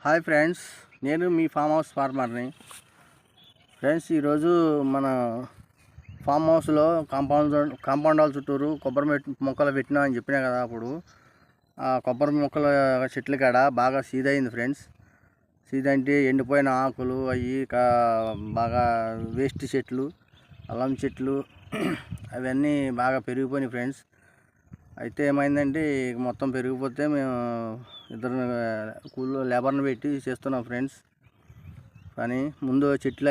Hi friends, నేను మీ farm house ఫార్మర్ని. Friends, ఈరోజు మన ఫామ్ హౌస్లో కాంపౌండ్ వాల్ చుట్టూరు కొబ్బరి మొక్కలు పెట్టినా అని చెప్పినా కదా. అప్పుడు ఆ కొబ్బరి మొక్కల చెట్ల కాడ బాగా సీదయింది ఫ్రెండ్స్. సీదంటే ఎండిపోయిన ఆకులు అవి బాగా వేస్ట్ చెట్లు, అల్లం చెట్లు అవన్నీ బాగా పెరిగిపోయినాయి ఫ్రెండ్స్. అయితే ఏమైందంటే మొత్తం పెరిగిపోతే మేము ఇద్దరు లేబర్ని పెట్టి చేస్తున్నాం ఫ్రెండ్స్. కానీ ముందు చెట్లు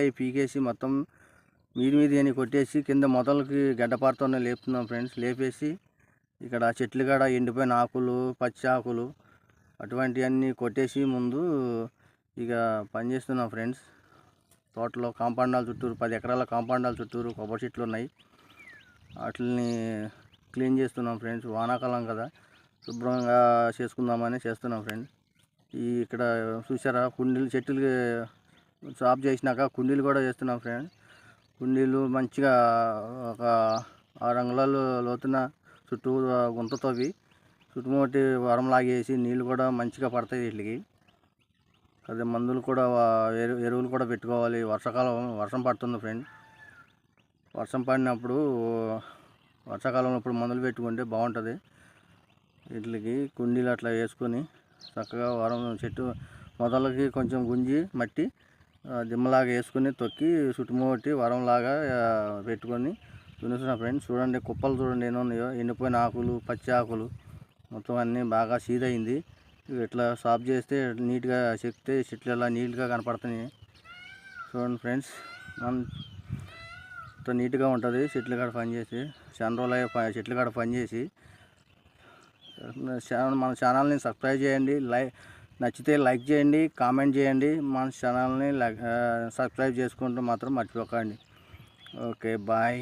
అవి పీకేసి మొత్తం మీది అని కొట్టేసి కింద మొదలకి గడ్డపారతోనే లేపుతున్నాం ఫ్రెండ్స్. లేపేసి ఇక్కడ చెట్లు కాడ ఎండిపోయిన ఆకులు, పచ్చి ఆకులు అటువంటివన్నీ కొట్టేసి ముందు ఇక పనిచేస్తున్నాం ఫ్రెండ్స్. తోటలో కాంపౌండ్ వాల్ చుట్టూరు 10 ఎకరాల కాంపౌండ్ వాల్ చుట్టూరు కొబ్బరి చెట్లు ఉన్నాయి. వాటిని క్లీన్ చేస్తున్నాం ఫ్రెండ్స్. వానాకాలం కదా, శుభ్రంగా చేసుకుందామని చేస్తున్నాం ఫ్రెండ్స్. ఇక్కడ చూసారా, కుండీలు చెట్లు సాఫ్ చేసినాక కుండీలు కూడా చేస్తున్నాం ఫ్రెండ్స్. కుండీలు మంచిగా ఒక 6 అంగుళాలు లోతున చుట్టూ గుంత తవ్వి చుట్టుముట్టి వరం లాగేసి నీళ్ళు కూడా మంచిగా పడతాయి వీటికి. అదే మందులు కూడా ఎరువులు కూడా పెట్టుకోవాలి. వర్షం పడుతుంది ఫ్రెండ్. వర్షం పడినప్పుడు వర్షాకాలంలో ఇప్పుడు మందులు పెట్టుకుంటే బాగుంటుంది. వీటికి కుండీలు అట్లా వేసుకొని చక్కగా చెట్టు మొదలకి కొంచెం గుంజి మట్టి దిమ్మలాగా వేసుకొని తొక్కి చుట్టుముట్టి వరంలాగా పెట్టుకొని దున్నుతున్నా ఫ్రెండ్స్. చూడండి, కుప్పలు చూడండి ఎన్ని ఉన్నాయో, ఎండిపోయిన ఆకులు, పచ్చి ఆకులు మొత్తం అన్నీ బాగా సీదయింది. ఇట్లా సాఫ్ చేస్తే నీట్గా చెక్తే చెట్లు ఎలా నీట్గా కనపడుతున్నాయి. చూడండి ఫ్రెండ్స్, అంత నీట్గా ఉంటుంది చెట్లు కాడ పనిచేసి. చాలా రోజులు చెట్లు కాడ పనిచేసి. మన ఛానల్ని సబ్స్క్రైబ్ చేయండి. నచ్చితే లైక్ చేయండి, కామెంట్ చేయండి. మన ఛానల్ని సబ్స్క్రైబ్ చేసుకుంటూ మాత్రం మర్చిపోకండి. Okay, bye.